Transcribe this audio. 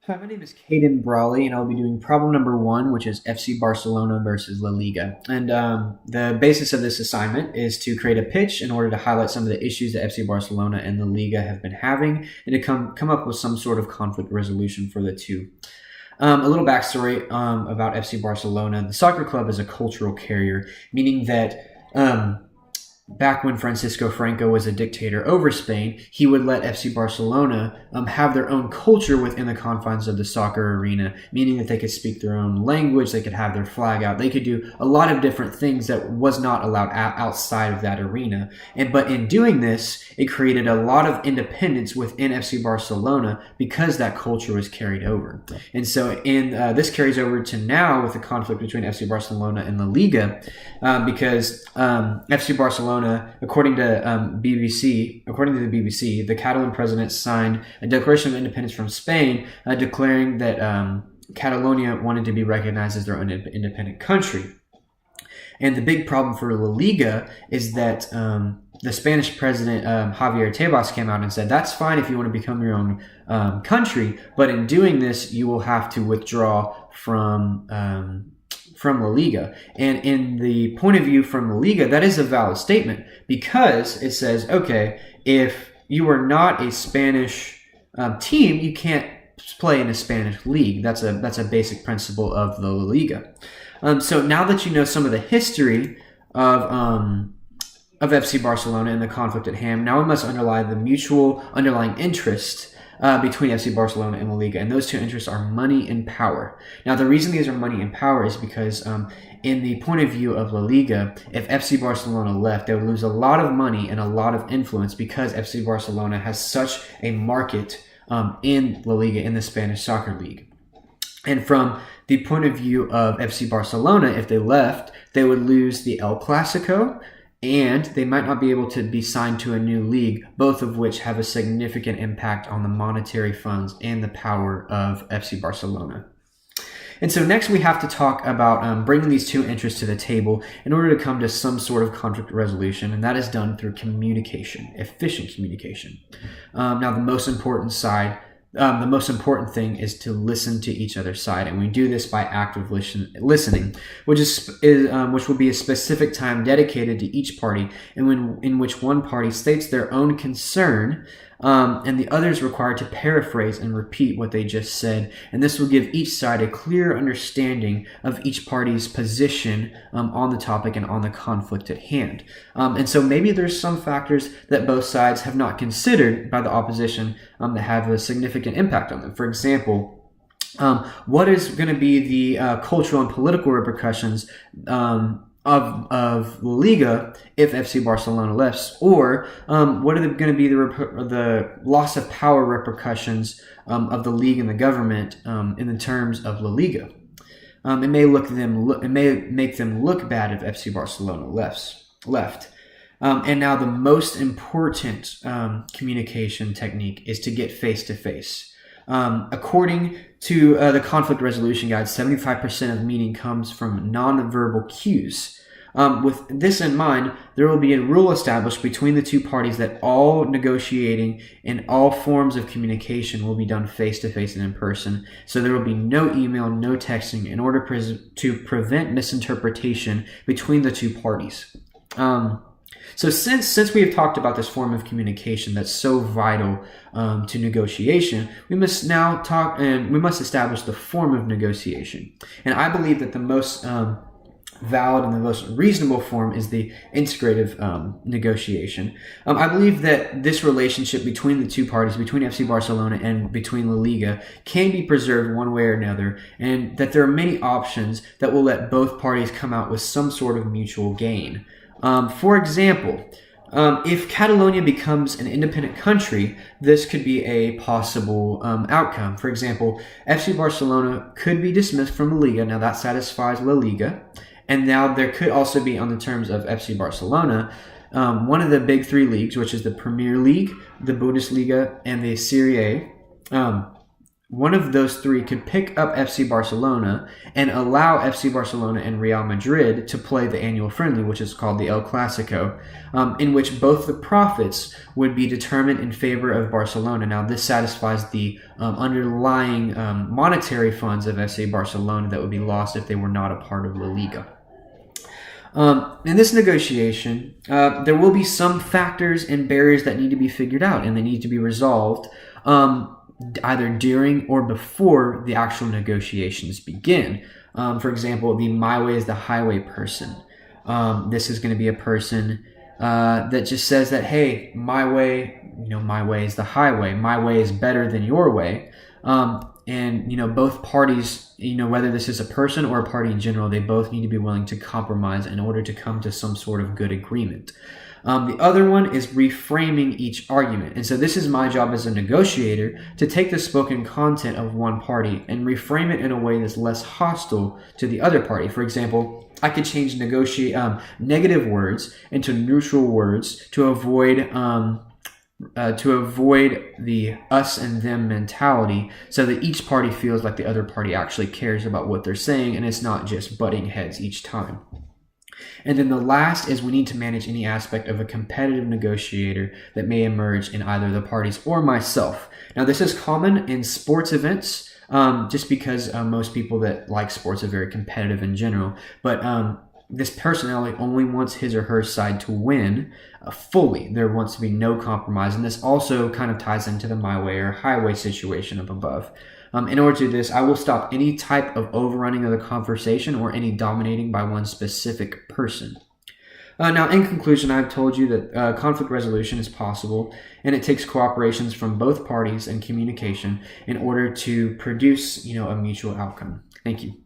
Hi, my name is Caden Brawley, and I'll be doing problem number one, which is FC Barcelona versus La Liga. And the basis of this assignment is to create a pitch in order to highlight some of the issues that FC Barcelona and La Liga have been having, and to come up with some sort of conflict resolution for the two. A little backstory about FC Barcelona. The soccer club is a cultural carrier, meaning that back when Francisco Franco was a dictator over Spain, he would let FC Barcelona have their own culture within the confines of the soccer arena, meaning that they could speak their own language, they could have their flag out, they could do a lot of different things that was not allowed outside of that arena. But in doing this, it created a lot of independence within FC Barcelona because that culture was carried over. And so this carries over to now with the conflict between FC Barcelona and La Liga, because FC Barcelona, according to the BBC, the Catalan president signed a declaration of independence from Spain, declaring that Catalonia wanted to be recognized as their own independent country. And the big problem for La Liga is that the Spanish president, Javier Tebas, came out and said, that's fine if you want to become your own country, but in doing this, you will have to withdraw from La Liga. And in the point of view from La Liga, that is a valid statement, because it says, okay, if you are not a Spanish team, you can't play in a Spanish league. That's a basic principle of the La Liga. So now that you know some of the history of FC Barcelona and the conflict at hand, now we must underline the mutual underlying interest between FC Barcelona and La Liga, and those two interests are money and power. Now, the reason these are money and power is because in the point of view of La Liga, if FC Barcelona left, they would lose a lot of money and a lot of influence, because FC Barcelona has such a market in La Liga, in the Spanish soccer league. And from the point of view of FC Barcelona, if they left, they would lose the El Clasico, and they might not be able to be signed to a new league, both of which have a significant impact on the monetary funds and the power of FC Barcelona. And so next we have to talk about bringing these two interests to the table in order to come to some sort of conflict resolution, and that is done through communication, efficient communication. Now, the most important thing is to listen to each other's side, and we do this by active listening, which will be a specific time dedicated to each party, and in which one party states their own concern, and the other is required to paraphrase and repeat what they just said, and this will give each side a clear understanding of each party's position on the topic and on the conflict at hand. And so maybe there's some factors that both sides have not considered by the opposition that have a significant impact on them. For example, what is going to be the cultural and political repercussions of La Liga if FC Barcelona left, or what are going to be the loss of power repercussions of the league and the government in the terms of La Liga? It may make them look bad if FC Barcelona left. And now the most important communication technique is to get face-to-face. According to the conflict resolution guide, 75% of meaning comes from nonverbal cues. With this in mind, there will be a rule established between the two parties that all negotiating and all forms of communication will be done face-to-face and in person. So there will be no email, no texting, in order to prevent misinterpretation between the two parties. So since we have talked about this form of communication that's so vital to negotiation, we must now talk, and we must establish the form of negotiation. And I believe that the most valid and the most reasonable form is the integrative negotiation. I believe that this relationship between the two parties, between FC Barcelona and between La Liga, can be preserved one way or another, and that there are many options that will let both parties come out with some sort of mutual gain. For example, if Catalonia becomes an independent country, this could be a possible outcome. For example, FC Barcelona could be dismissed from La Liga. Now that satisfies La Liga. And now there could also be, on the terms of FC Barcelona, one of the big three leagues, which is the Premier League, the Bundesliga, and the Serie A, one of those three could pick up FC Barcelona and allow FC Barcelona and Real Madrid to play the annual friendly, which is called the El Clasico, in which both the profits would be determined in favor of Barcelona. Now, this satisfies the underlying monetary funds of FC Barcelona that would be lost if they were not a part of La Liga. In this negotiation, there will be some factors and barriers that need to be figured out, and they need to be resolved either during or before the actual negotiations begin. For example, the my way is the highway person. This is going to be a person that just says that, hey, my way is the highway. My way is better than your way. And both parties, whether this is a person or a party in general, they both need to be willing to compromise in order to come to some sort of good agreement. The other one is reframing each argument. And so this is my job as a negotiator to take the spoken content of one party and reframe it in a way that's less hostile to the other party. For example, I could change negative words into neutral words to avoid the us and them mentality, so that each party feels like the other party actually cares about what they're saying and it's not just butting heads each time. And then the last is we need to manage any aspect of a competitive negotiator that may emerge in either the parties or myself. Now, this is common in sports events, just because most people that like sports are very competitive in general. But this personality only wants his or her side to win fully. There wants to be no compromise. And this also kind of ties into the my way or highway situation up above. In order to do this, I will stop any type of overrunning of the conversation or any dominating by one specific person. Now, in conclusion, I've told you that conflict resolution is possible, and it takes cooperations from both parties and communication in order to produce, a mutual outcome. Thank you.